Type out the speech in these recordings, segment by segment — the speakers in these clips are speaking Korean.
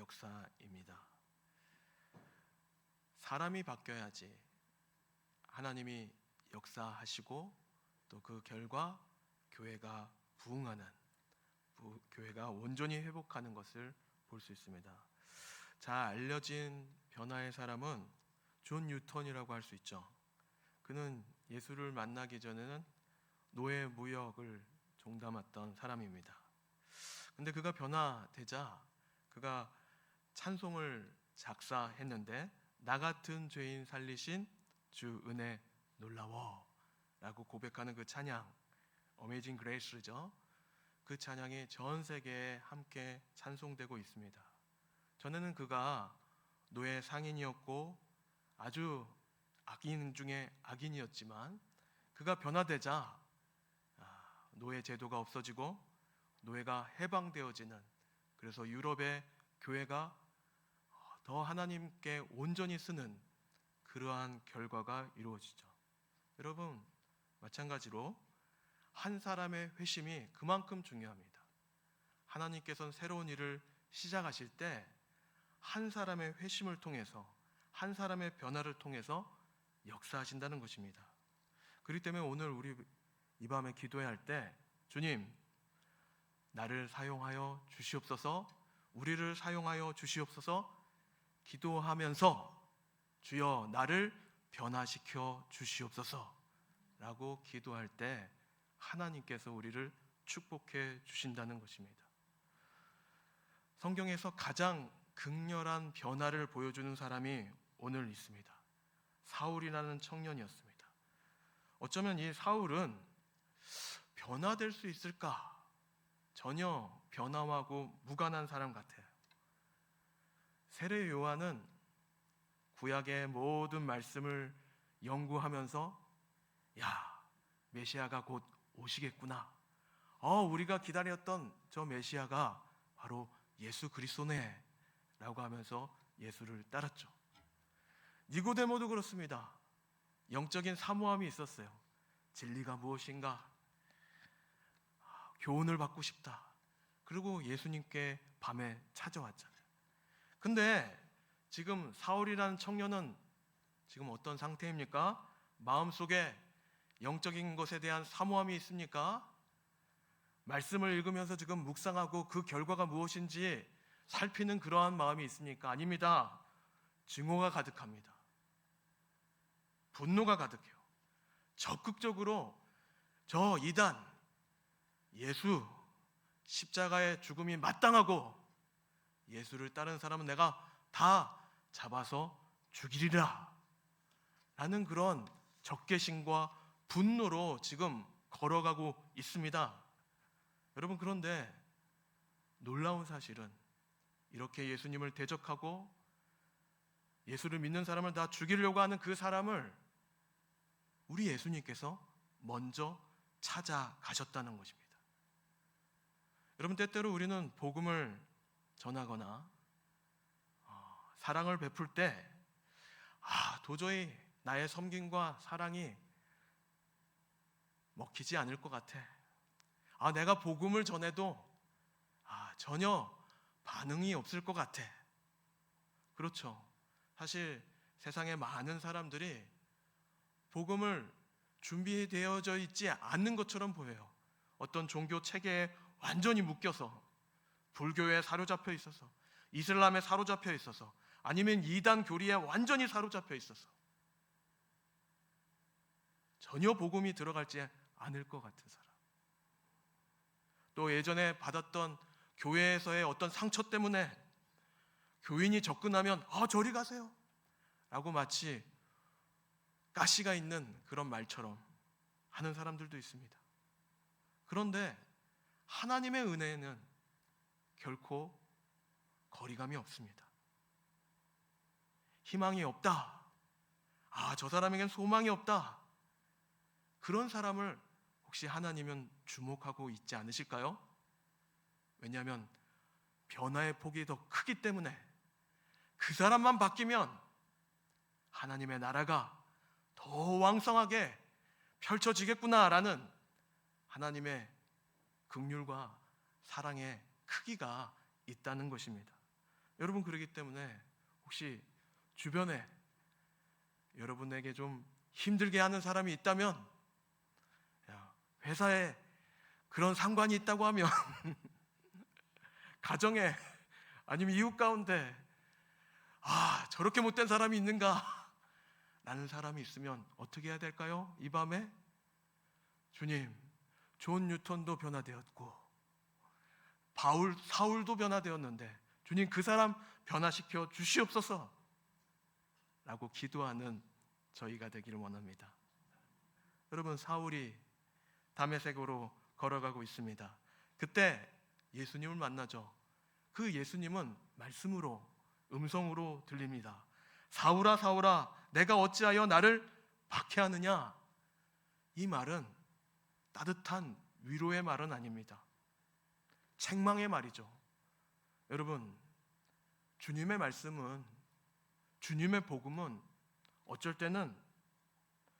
역사입니다. 사람이 바뀌어야지 하나님이 역사하시고 또 그 결과 교회가 부흥하는, 교회가 온전히 회복하는 것을 볼 수 있습니다. 잘 알려진 변화의 사람은 존 뉴턴이라고 할 수 있죠. 그는 예수를 만나기 전에는 노예 무역을 종담았던 사람입니다. 근데 그가 변화되자 그가 찬송을 작사했는데, 나 같은 죄인 살리신 주 은혜 놀라워 라고 고백하는 그 찬양, 어메이징 그레이스죠. 그 찬양이 전 세계에 함께 찬송되고 있습니다. 전에는 그가 노예 상인이었고 아주 악인 중에 악인이었지만, 그가 변화되자 노예 제도가 없어지고 노예가 해방되어지는, 그래서 유럽의 교회가 더 하나님께 온전히 쓰는 그러한 결과가 이루어지죠. 여러분, 마찬가지로 한 사람의 회심이 그만큼 중요합니다. 하나님께서는 새로운 일을 시작하실 때 한 사람의 회심을 통해서, 한 사람의 변화를 통해서 역사하신다는 것입니다. 그렇기 때문에 오늘 우리 이 밤에 기도할 때, 주님 나를 사용하여 주시옵소서, 우리를 사용하여 주시옵소서 기도하면서 주여 나를 변화시켜 주시옵소서 라고 기도할 때 하나님께서 우리를 축복해 주신다는 것입니다. 성경에서 가장 극렬한 변화를 보여주는 사람이 오늘 있습니다. 사울이라는 청년이었습니다. 어쩌면 이 사울은 변화될 수 있을까? 전혀 변화하고 무관한 사람 같아요. 세례 요한은 구약의 모든 말씀을 연구하면서 메시아가 곧 오시겠구나, 우리가 기다렸던 저 메시아가 바로 예수 그리스도네 라고 하면서 예수를 따랐죠. 니고데모도 그렇습니다. 영적인 사모함이 있었어요. 진리가 무엇인가, 교훈을 받고 싶다. 그리고 예수님께 밤에 찾아왔잖아요. 근데 지금 사울이라는 청년은 지금 어떤 상태입니까? 마음속에 영적인 것에 대한 사모함이 있습니까? 말씀을 읽으면서 지금 묵상하고 그 결과가 무엇인지 살피는 그러한 마음이 있습니까? 아닙니다. 증오가 가득합니다. 분노가 가득해요. 적극적으로 저 이단, 예수 십자가의 죽음이 마땅하고 예수를 따르는 사람은 내가 다 잡아서 죽이리라 라는 그런 적개심과 분노로 지금 걸어가고 있습니다. 여러분, 그런데 놀라운 사실은 이렇게 예수님을 대적하고 예수를 믿는 사람을 다 죽이려고 하는 그 사람을 우리 예수님께서 먼저 찾아가셨다는 것입니다. 여러분, 때때로 우리는 복음을 전하거나 사랑을 베풀 때 도저히 나의 섬김과 사랑이 먹히지 않을 것 같아. 내가 복음을 전해도 전혀 반응이 없을 것 같아. 그렇죠. 사실 세상에 많은 사람들이 복음을 준비되어져 있지 않는 것처럼 보여요. 어떤 종교 체계에 완전히 묶여서, 불교에 사로잡혀 있어서, 이슬람에 사로잡혀 있어서, 아니면 이단 교리에 완전히 사로잡혀 있어서 전혀 복음이 들어갈지 않을 것 같은 사람, 또 예전에 받았던 교회에서의 어떤 상처 때문에 교인이 접근하면 저리 가세요 라고 마치 가시가 있는 그런 말처럼 하는 사람들도 있습니다. 그런데 하나님의 은혜에는 결코 거리감이 없습니다. 희망이 없다, 저 사람에겐 소망이 없다, 그런 사람을 혹시 하나님은 주목하고 있지 않으실까요? 왜냐하면 변화의 폭이 더 크기 때문에 그 사람만 바뀌면 하나님의 나라가 더 왕성하게 펼쳐지겠구나라는 하나님의 긍휼과 사랑의 크기가 있다는 것입니다. 여러분, 그러기 때문에 혹시 주변에 여러분에게 좀 힘들게 하는 사람이 있다면, 회사에 그런 상관이 있다고 하면 가정에 아니면 이웃 가운데 저렇게 못된 사람이 있는가 라는 사람이 있으면 어떻게 해야 될까요? 이 밤에 주님, 존 뉴턴도 변화되었고 사울도 변화되었는데 주님, 그 사람 변화시켜 주시옵소서 라고 기도하는 저희가 되기를 원합니다. 여러분, 사울이 다메섹으로 걸어가고 있습니다. 그때 예수님을 만나죠. 그 예수님은 말씀으로, 음성으로 들립니다. 사울아, 사울아, 내가 어찌하여 나를 박해하느냐? 이 말은 따뜻한 위로의 말은 아닙니다. 책망의 말이죠. 여러분, 주님의 말씀은, 주님의 복음은 어쩔 때는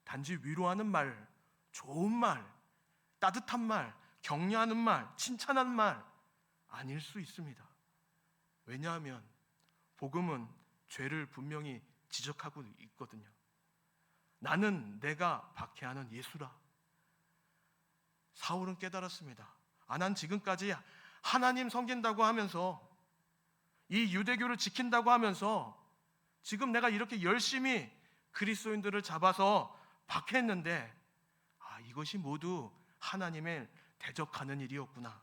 단지 위로하는 말, 좋은 말, 따뜻한 말, 격려하는 말, 칭찬하는 말 아닐 수 있습니다. 왜냐하면 복음은 죄를 분명히 지적하고 있거든요. 나는 내가 박해하는 예수라. 사울은 깨달았습니다. 난 지금까지 하나님 섬긴다고 하면서, 이 유대교를 지킨다고 하면서 지금 내가 이렇게 열심히 그리스도인들을 잡아서 박해했는데 이것이 모두 하나님을 대적하는 일이었구나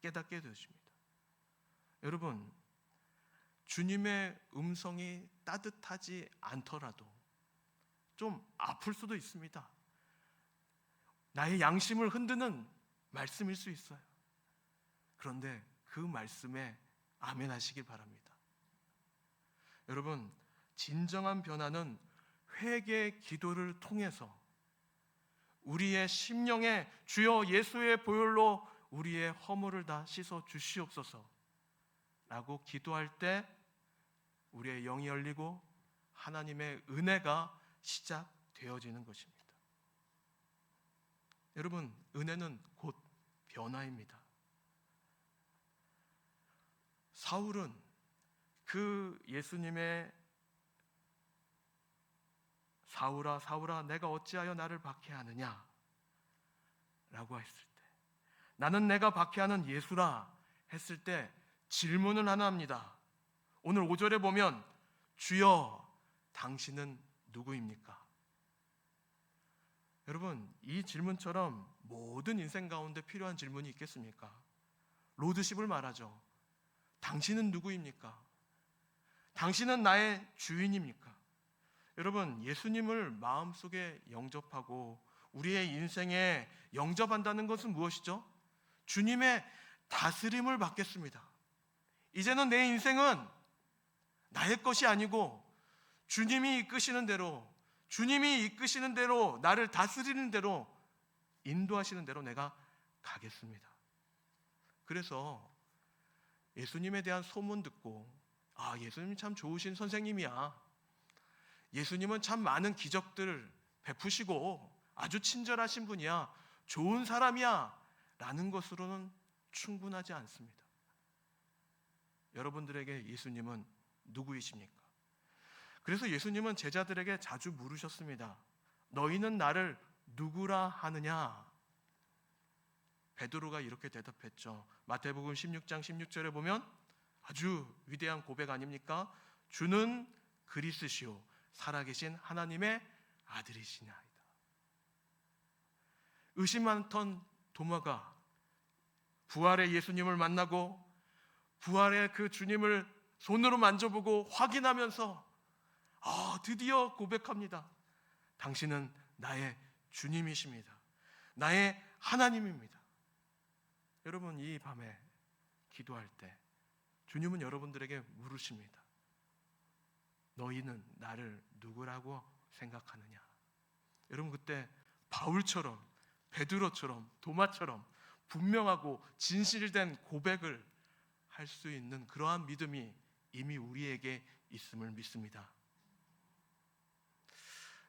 깨닫게 되십니다. 여러분, 주님의 음성이 따뜻하지 않더라도 좀 아플 수도 있습니다. 나의 양심을 흔드는 말씀일 수 있어요. 그런데 그 말씀에 아멘 하시길 바랍니다. 여러분, 진정한 변화는 회개 기도를 통해서 우리의 심령에 주여 예수의 보혈로 우리의 허물을 다 씻어 주시옵소서 라고 기도할 때 우리의 영이 열리고 하나님의 은혜가 시작되어지는 것입니다. 여러분, 은혜는 곧 변화입니다. 사울은 그 예수님의 사울아, 사울아, 내가 어찌하여 나를 박해하느냐 라고 했을 때, 나는 내가 박해하는 예수라 했을 때 질문을 하나 합니다. 오늘 5절에 보면 주여 당신은 누구입니까? 여러분, 이 질문처럼 모든 인생 가운데 필요한 질문이 있겠습니까? 로드십을 말하죠. 당신은 누구입니까? 당신은 나의 주인입니까? 여러분, 예수님을 마음속에 영접하고 우리의 인생에 영접한다는 것은 무엇이죠? 주님의 다스림을 받겠습니다. 이제는 내 인생은 나의 것이 아니고 주님이 이끄시는 대로, 주님이 이끄시는 대로, 나를 다스리는 대로, 인도하시는 대로 내가 가겠습니다. 그래서 예수님에 대한 소문 듣고 예수님 참 좋으신 선생님이야, 예수님은 참 많은 기적들을 베푸시고 아주 친절하신 분이야, 좋은 사람이야 라는 것으로는 충분하지 않습니다. 여러분들에게 예수님은 누구이십니까? 그래서 예수님은 제자들에게 자주 물으셨습니다. 너희는 나를 누구라 하느냐? 베드로가 이렇게 대답했죠. 마태복음 16장 16절에 보면 아주 위대한 고백 아닙니까? 주는 그리스시오 살아계신 하나님의 아들이시나이다. 의심 많던 도마가 부활의 예수님을 만나고 부활의 그 주님을 손으로 만져보고 확인하면서 드디어 고백합니다. 당신은 나의 주님이십니다. 나의 하나님입니다. 여러분, 이 밤에 기도할 때 주님은 여러분들에게 물으십니다. 너희는 나를 누구라고 생각하느냐? 여러분, 그때 바울처럼, 베드로처럼, 도마처럼 분명하고 진실된 고백을 할 수 있는 그러한 믿음이 이미 우리에게 있음을 믿습니다.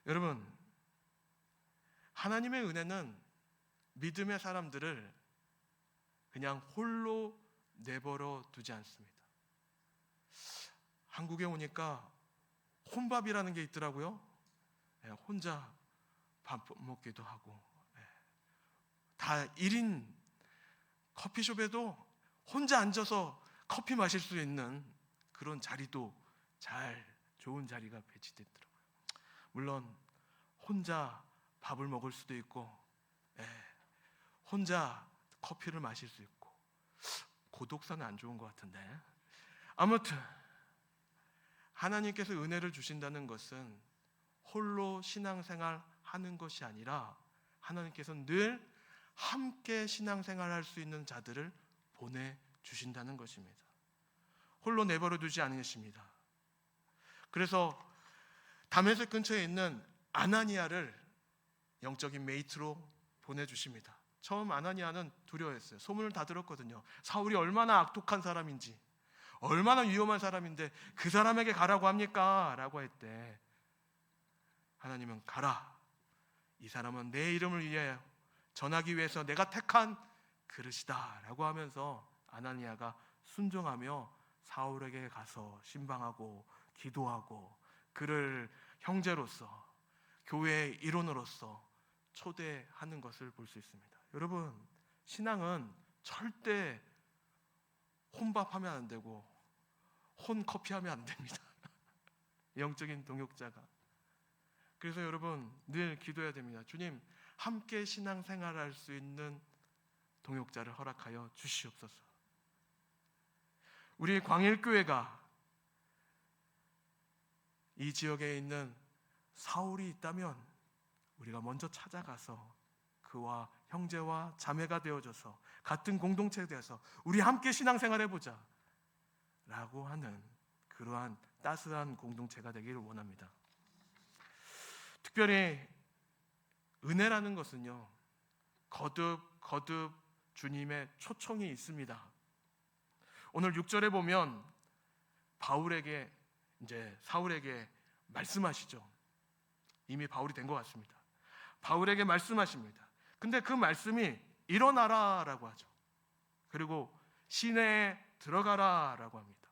여러분, 하나님의 은혜는 믿음의 사람들을 그냥 홀로 내버려 두지 않습니다. 한국에 오니까 혼밥이라는 게 있더라고요. 혼자 밥 먹기도 하고, 다 1인 커피숍에도 혼자 앉아서 커피 마실 수 있는 그런 자리도 좋은 자리가 배치됐더라고요. 물론 혼자 밥을 먹을 수도 있고, 혼자 커피를 마실 수 있고, 고독사는 안 좋은 것 같은데, 아무튼 하나님께서 은혜를 주신다는 것은 홀로 신앙생활 하는 것이 아니라 하나님께서는 늘 함께 신앙생활 할 수 있는 자들을 보내주신다는 것입니다. 홀로 내버려 두지 않으십니다. 그래서 다메섹 근처에 있는 아나니아를 영적인 메이트로 보내주십니다. 처음 아나니아는 두려워했어요. 소문을 다 들었거든요. 사울이 얼마나 악독한 사람인지, 얼마나 위험한 사람인데 그 사람에게 가라고 합니까? 라고 했대. 하나님은 가라. 이 사람은 내 이름을 위해 전하기 위해서 내가 택한 그릇이다 라고 하면서 아나니아가 순종하며 사울에게 가서 신방하고 기도하고 그를 형제로서 교회의 일원으로서 초대하는 것을 볼 수 있습니다. 여러분, 신앙은 절대 혼밥하면 안 되고 혼커피하면 안 됩니다. 영적인 동역자가. 그래서 여러분 늘 기도해야 됩니다. 주님, 함께 신앙생활할 수 있는 동역자를 허락하여 주시옵소서. 우리 광일교회가 이 지역에 있는 사울이 있다면 우리가 먼저 찾아가서 그와 형제와 자매가 되어줘서 같은 공동체가 되어서 우리 함께 신앙생활 해보자 라고 하는 그러한 따스한 공동체가 되기를 원합니다. 특별히 은혜라는 것은요, 거듭 주님의 초청이 있습니다. 오늘 6절에 보면 바울에게 이제 사울에게 말씀하시죠. 이미 바울이 된 것 같습니다. 바울에게 말씀하십니다. 근데 그 말씀이 일어나라 라고 하죠. 그리고 시내에 들어가라 라고 합니다.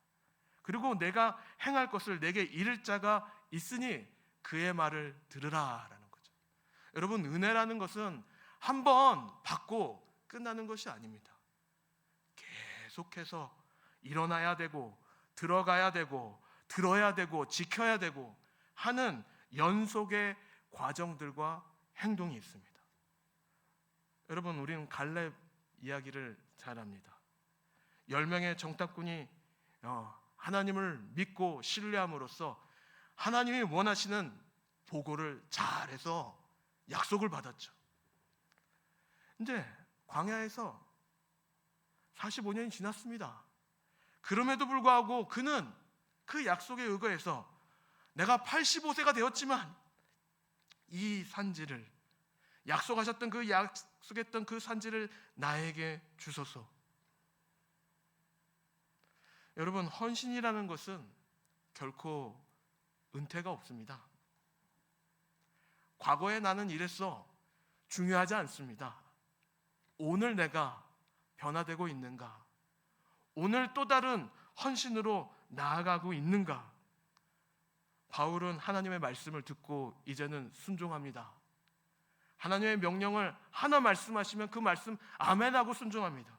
그리고 내가 행할 것을 내게 이를 자가 있으니 그의 말을 들으라 라는 거죠. 여러분, 은혜라는 것은 한번 받고 끝나는 것이 아닙니다. 계속해서 일어나야 되고 들어가야 되고 들어야 되고 지켜야 되고 하는 연속의 과정들과 행동이 있습니다. 여러분, 우리는 갈렙 이야기를 잘 압니다. 10명의 정탐꾼이 하나님을 믿고 신뢰함으로써 하나님이 원하시는 보고를 잘해서 약속을 받았죠. 이제 광야에서 45년이 지났습니다. 그럼에도 불구하고 그는 그 약속에 의거해서 내가 85세가 되었지만 이 산지를, 약속하셨던 그 약속했던 그 산지를 나에게 주소서. 여러분, 헌신이라는 것은 결코 은퇴가 없습니다. 과거에 나는 이랬어 중요하지 않습니다. 오늘 내가 변화되고 있는가? 오늘 또 다른 헌신으로 나아가고 있는가? 바울은 하나님의 말씀을 듣고 이제는 순종합니다. 하나님의 명령을 하나 말씀하시면 그 말씀 아멘하고 순종합니다.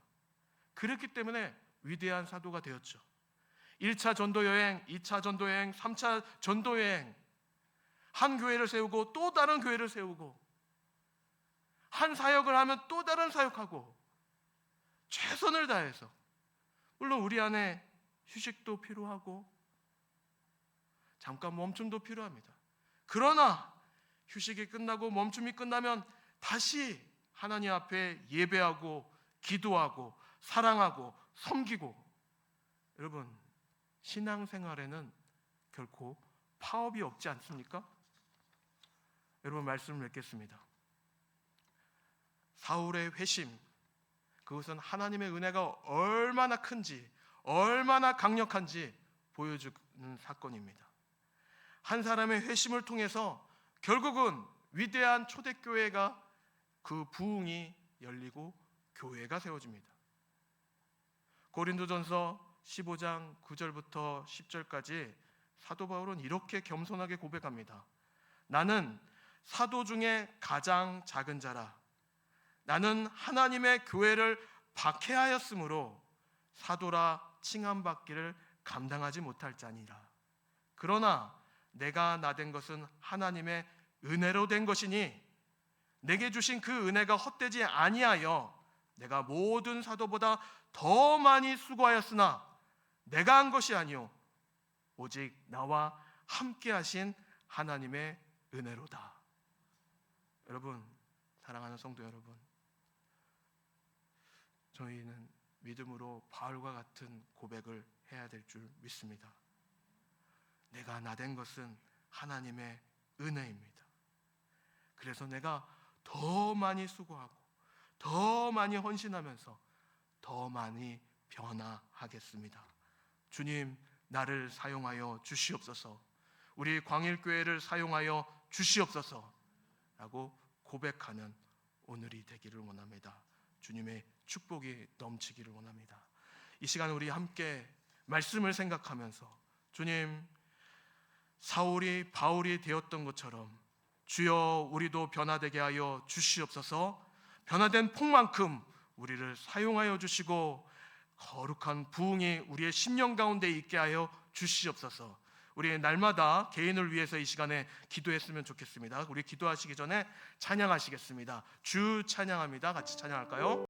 그렇기 때문에 위대한 사도가 되었죠. 1차 전도여행, 2차 전도여행, 3차 전도여행, 한 교회를 세우고 또 다른 교회를 세우고, 한 사역을 하면 또 다른 사역하고, 최선을 다해서, 물론 우리 안에 휴식도 필요하고 잠깐 멈춤도 필요합니다. 그러나 휴식이 끝나고 멈춤이 끝나면 다시 하나님 앞에 예배하고 기도하고 사랑하고 섬기고. 여러분, 신앙생활에는 결코 파업이 없지 않습니까? 여러분, 말씀을 맺겠습니다. 사울의 회심, 그것은 하나님의 은혜가 얼마나 큰지, 얼마나 강력한지 보여주는 사건입니다. 한 사람의 회심을 통해서 결국은 위대한 초대교회가, 그 부흥이 열리고 교회가 세워집니다. 고린도전서 15장 9절부터 10절까지 사도 바울은 이렇게 겸손하게 고백합니다. 나는 사도 중에 가장 작은 자라. 나는 하나님의 교회를 박해하였으므로 사도라 칭함받기를 감당하지 못할 자니라. 그러나 내가 나된 것은 하나님의 은혜로 된 것이니 내게 주신 그 은혜가 헛되지 아니하여 내가 모든 사도보다 더 많이 수고하였으나 내가 한 것이 아니요 오직 나와 함께 하신 하나님의 은혜로다. 여러분, 사랑하는 성도 여러분, 저희는 믿음으로 바울과 같은 고백을 해야 될 줄 믿습니다. 내가 나된 것은 하나님의 은혜입니다. 그래서 내가 더 많이 수고하고 더 많이 헌신하면서 더 많이 변화하겠습니다. 주님, 나를 사용하여 주시옵소서. 우리 광일교회를 사용하여 주시옵소서 라고 고백하는 오늘이 되기를 원합니다. 주님의 축복이 넘치기를 원합니다. 이 시간 우리 함께 말씀을 생각하면서 주님, 사울이 바울이 되었던 것처럼 주여 우리도 변화되게 하여 주시옵소서. 변화된 폭만큼 우리를 사용하여 주시고 거룩한 부흥이 우리의 심령 가운데 있게 하여 주시옵소서. 우리 날마다 개인을 위해서 이 시간에 기도했으면 좋겠습니다. 우리 기도하시기 전에 찬양하시겠습니다. 주 찬양합니다. 같이 찬양할까요?